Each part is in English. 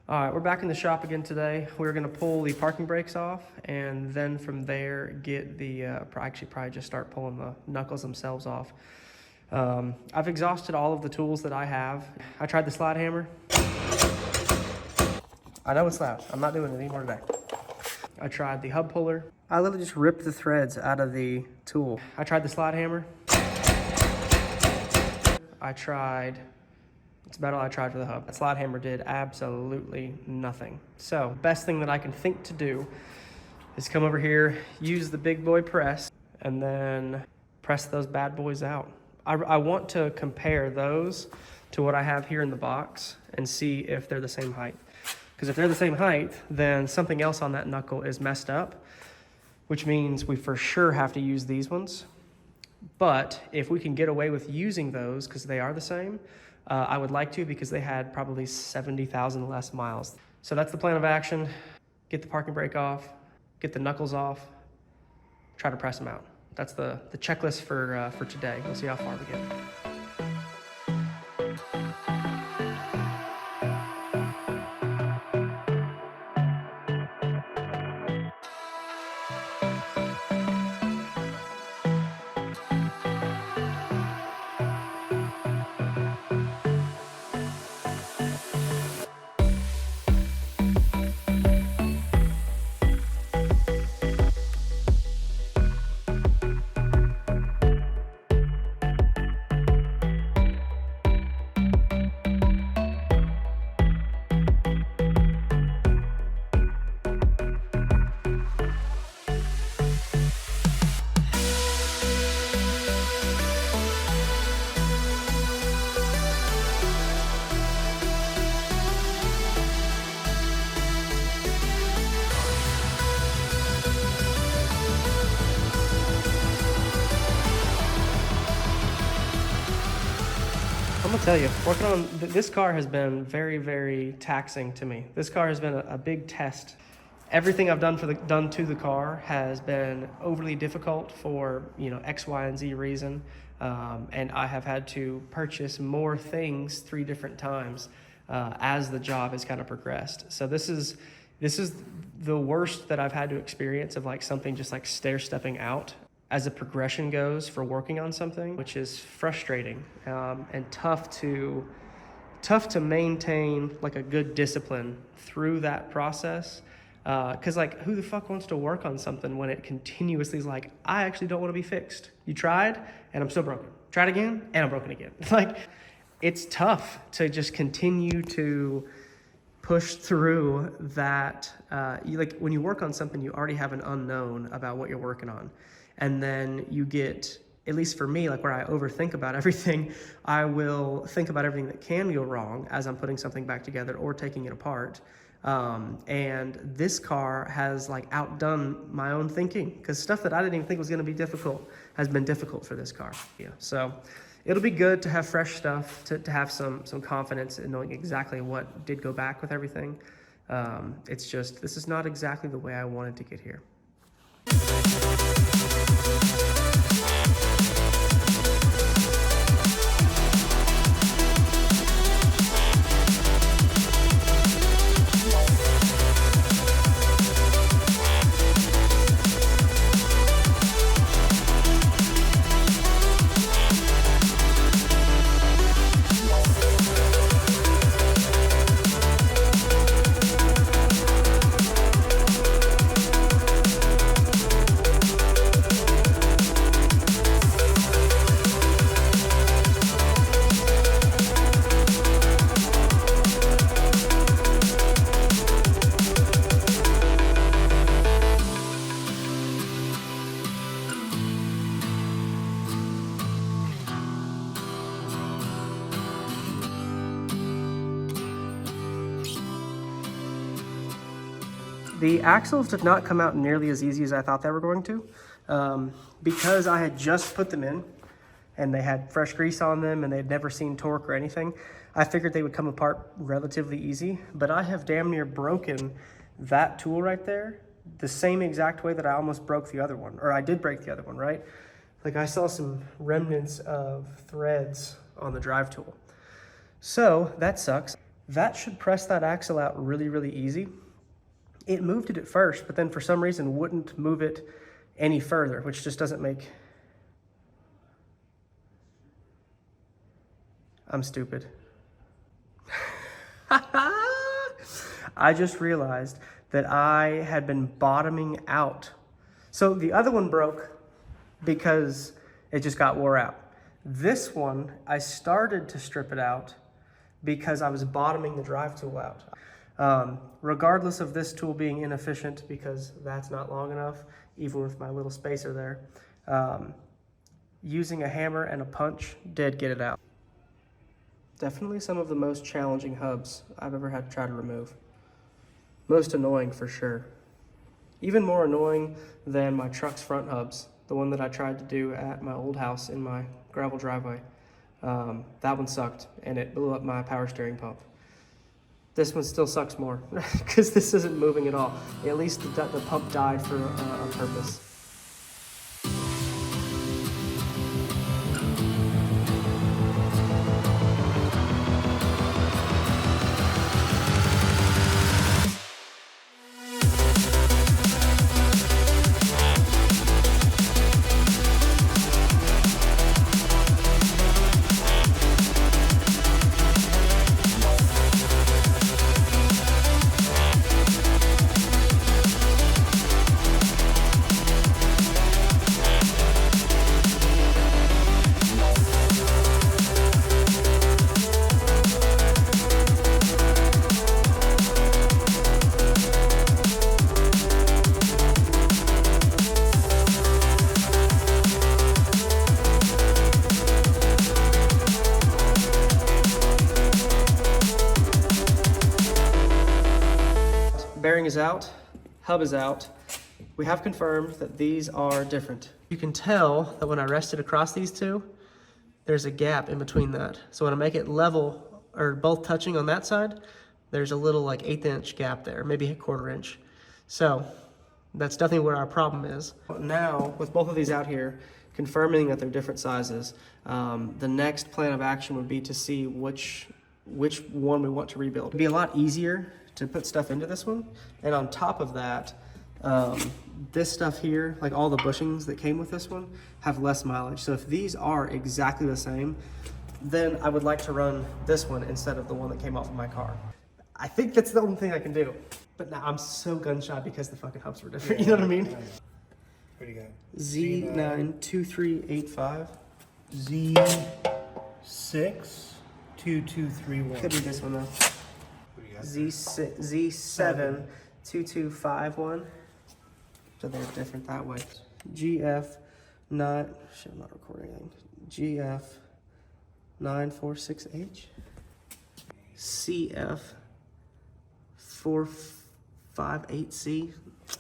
All right, we're back in the shop again today. We're gonna pull the parking brakes off, and then from there get the, probably just start pulling the knuckles themselves off. I've exhausted all of the tools that I have. I tried the slide hammer. I know it's loud. I'm not doing it anymore today. I tried the hub puller. I literally just ripped the threads out of the tool. I tried the slide hammer. It's about all I tried for the hub. That slide hammer did absolutely nothing. So, best thing that I can think to do is come over here, use the big boy press, and then press those bad boys out. I want to compare those to what I have here in the box and see if they're the same height. Because if they're the same height, then something else on that knuckle is messed up, which means we for sure have to use these ones. But if we can get away with using those because they are the same, I would like to, because they had probably 70,000 less miles. So that's the plan of action. Get the parking brake off, get the knuckles off, try to press them out. That's the checklist for today. We'll see how far we get. I'm gonna tell you, working on this car has been very, very taxing to me. This car has been a big test. Everything I've done to the car has been overly difficult for X, Y, and Z reason, and I have had to purchase more things 3 different times as the job has kind of progressed. So this is the worst that I've had to experience of like something just like stair-stepping out as a progression goes for working on something, which is frustrating and tough to maintain like a good discipline through that process. Because like, who the fuck wants to work on something when it continuously is like, I actually don't want to be fixed. You tried and I'm still broken. Tried again and I'm broken again. Like, it's tough to just continue to push through that. Like when you work on something, you already have an unknown about what you're working on. And then you get, at least for me, like where I overthink about everything, I will think about everything that can go wrong as I'm putting something back together or taking it apart. And this car has like outdone my own thinking, because stuff that I didn't even think was gonna be difficult has been difficult for this car. Yeah. So it'll be good to have fresh stuff, to have some confidence in knowing exactly what did go back with everything. It's just, this is not exactly the way I wanted to get here. The axles did not come out nearly as easy as I thought they were going to, because I had just put them in and they had fresh grease on them and they'd never seen torque or anything. I figured they would come apart relatively easy, but I have damn near broken that tool right there the same exact way that I almost broke the other one, or I did break the other one, right? Like I saw some remnants of threads on the drive tool. So that sucks. That should press that axle out really, really easy. It moved it at first, but then for some reason wouldn't move it any further, which just doesn't make... I'm stupid. I just realized that I had been bottoming out. So the other one broke because it just got wore out. This one, I started to strip it out because I was bottoming the drive tool out. Regardless of this tool being inefficient because that's not long enough, even with my little spacer there, using a hammer and a punch did get it out. Definitely some of the most challenging hubs I've ever had to try to remove. Most annoying for sure. Even more annoying than my truck's front hubs, the one that I tried to do at my old house in my gravel driveway. That one sucked and it blew up my power steering pump. This one still sucks more because this isn't moving at all. At least the pump died for a purpose. Bearing is out, hub is out. We have confirmed that these are different. You can tell that when I rested across these two, there's a gap in between that. So when I make it level, or both touching on that side, there's a little like 1/8 inch gap there, maybe a 1/4 inch. So that's definitely where our problem is. Now, with both of these out here, confirming that they're different sizes, the next plan of action would be to see which one we want to rebuild. It'd be a lot easier to put stuff into this one. And on top of that, this stuff here, like all the bushings that came with this one, have less mileage. So if these are exactly the same, then I would like to run this one instead of the one that came off of my car. I think that's the only thing I can do. But now I'm so gun shy because the fucking hubs were different, you know what I mean? What do you got? Z92385. Z62231. Could be this one though. Z72251. So they're different that way. GF9, shit, I'm not recording anything. GF946H. CF458C.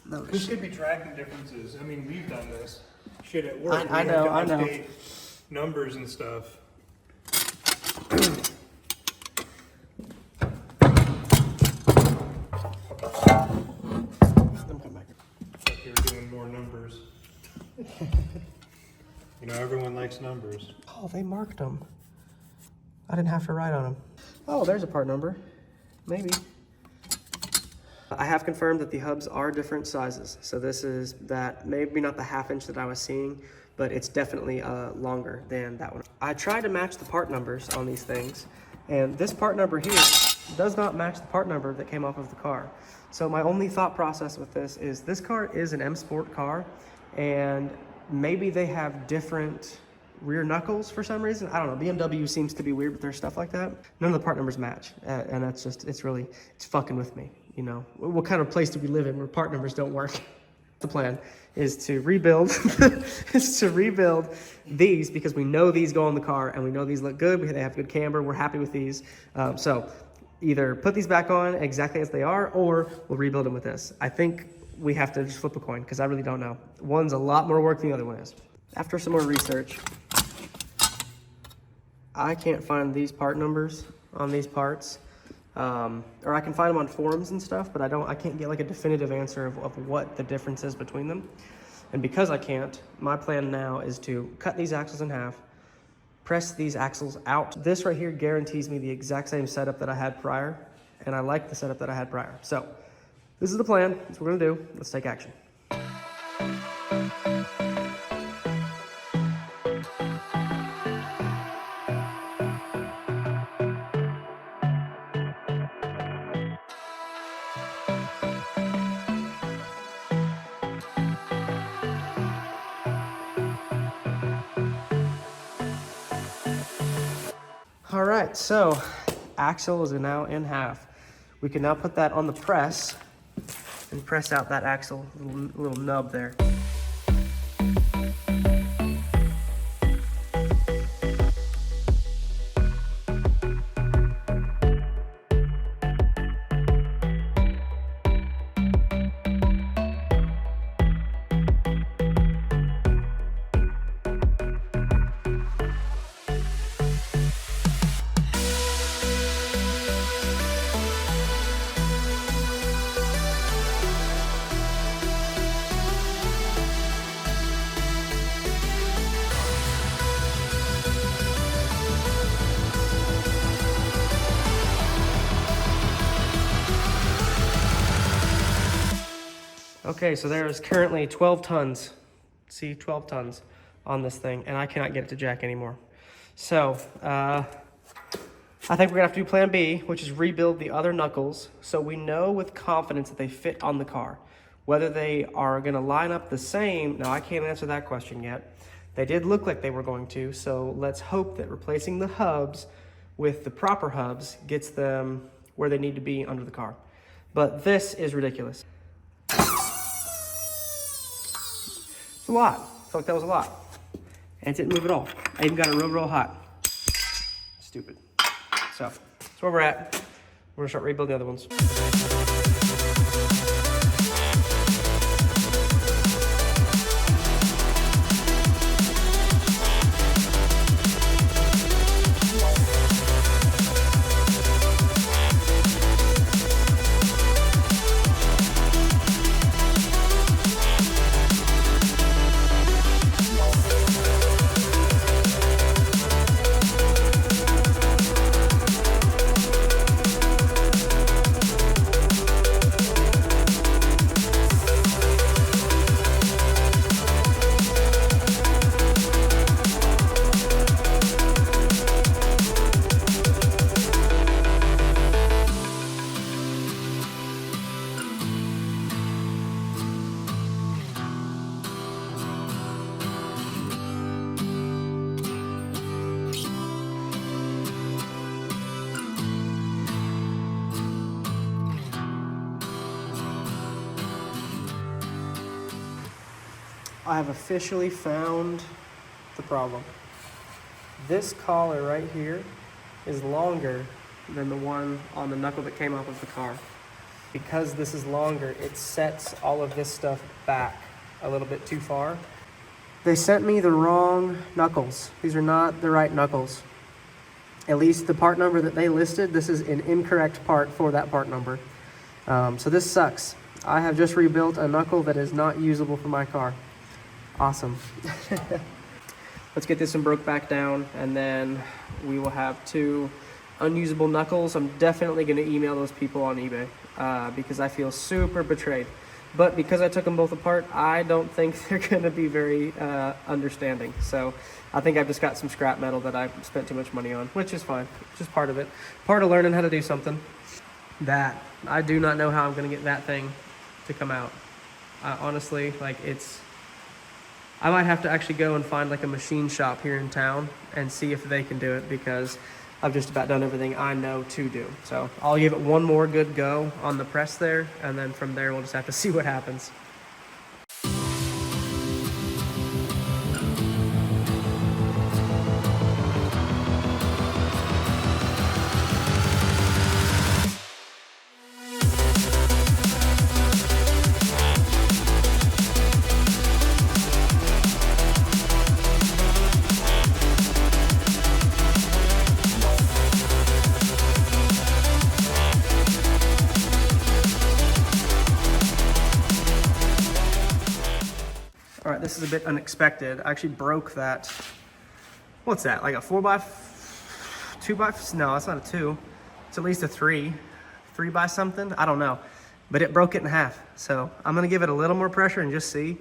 No, This could be tracking differences. I mean, we've done this shit at work. I know. Update numbers and stuff. Like you're doing more numbers. You know, everyone likes numbers. Oh, they marked them. I didn't have to write on them. Oh, there's a part number. Maybe. I have confirmed that the hubs are different sizes. So this is that, maybe not the 1/2 inch that I was seeing, but it's definitely longer than that one. I tried to match the part numbers on these things, and this part number here does not match the part number that came off of the car. So my only thought process with this car is an M Sport car, and maybe they have different rear knuckles for some reason. I don't know. BMW seems to be weird with their stuff like that. None of the part numbers match, and that's just, it's fucking with me, you know. What kind of place do we live in where part numbers don't work? The plan is to rebuild these because we know these go on the car and we know these look good. They have good camber. We're happy with these. So either put these back on exactly as they are, or we'll rebuild them with this. I think we have to just flip a coin because I really don't know. One's a lot more work than the other one is. After some more research, I can't find these part numbers on these parts. Or I can find them on forums and stuff, but I can't get like a definitive answer of what the difference is between them. And because I can't, my plan now is to cut these axles in half, press these axles out. This right here guarantees me the exact same setup that I had prior, and I like the setup that I had prior. So this is the plan. That's what we're gonna do. Let's take action. All right, so axle is now in half. We can now put that on the press and press out that axle, little nub there. Okay, so there is currently 12 tons. See, 12 tons on this thing, and I cannot get it to jack anymore. So, I think we're gonna have to do plan B, which is rebuild the other knuckles so we know with confidence that they fit on the car. Whether they are gonna line up the same, no, I can't answer that question yet. They did look like they were going to, so let's hope that replacing the hubs with the proper hubs gets them where they need to be under the car. But this is ridiculous. It's a lot. I feel like that was a lot. And it didn't move at all. I even got it real hot. Stupid. So, that's where we're at. We're gonna start rebuilding the other ones. I have officially found the problem. This collar right here is longer than the one on the knuckle that came off of the car. Because this is longer, it sets all of this stuff back a little bit too far. They sent me the wrong knuckles. These are not the right knuckles. At least the part number that they listed, this is an incorrect part for that part number. So this sucks. I have just rebuilt a knuckle that is not usable for my car. Awesome. Let's get this one broke back down, and then we will have 2 unusable knuckles. I'm definitely going to email those people on eBay because I feel super betrayed. But because I took them both apart, I don't think they're going to be very understanding. So I think I've just got some scrap metal that I spent too much money on, which is fine. It's just part of it. Part of learning how to do something. That, I do not know how I'm going to get that thing to come out. Honestly, like I might have to actually go and find like a machine shop here in town and see if they can do it, because I've just about done everything I know to do. So I'll give it one more good go on the press there, and then from there we'll just have to see what happens. All right, this is a bit unexpected. I actually broke that what's that, like a 2 by, no, it's not a 2. It's at least a 3 by something, I don't know. But it broke it in half. So I'm gonna give it a little more pressure and just see,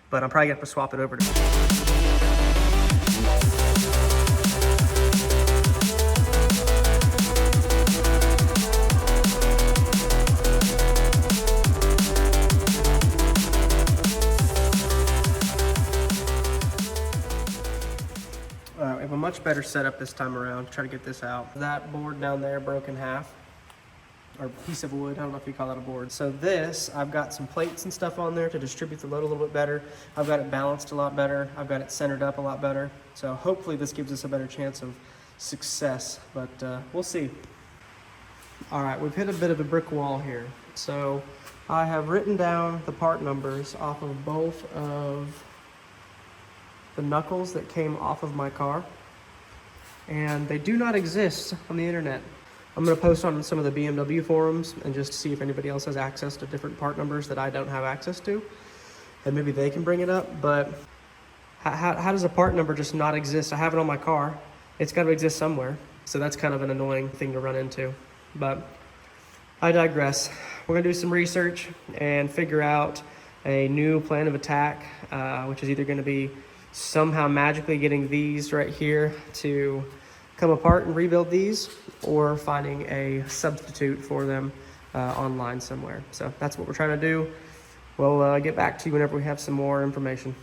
but I'm probably gonna have to swap it over to. We have a much better setup this time around to try to get this out. That board down there broke in half, or piece of wood, I don't know if you call that a board. So this, I've got some plates and stuff on there to distribute the load a little bit better. I've got it balanced a lot better. I've got it centered up a lot better. So hopefully this gives us a better chance of success, but we'll see. All right, we've hit a bit of a brick wall here. So I have written down the part numbers off of both of the knuckles that came off of my car, and they do not exist on the internet. I'm gonna post on some of the BMW forums and just see if anybody else has access to different part numbers that I don't have access to, and maybe they can bring it up. But how does a part number just not exist? I have it on my car. It's gotta exist somewhere. So that's kind of an annoying thing to run into, but I digress. We're gonna do some research and figure out a new plan of attack, which is either gonna be somehow magically getting these right here to come apart and rebuild these, or finding a substitute for them online somewhere. So that's what we're trying to do. We'll get back to you whenever we have some more information.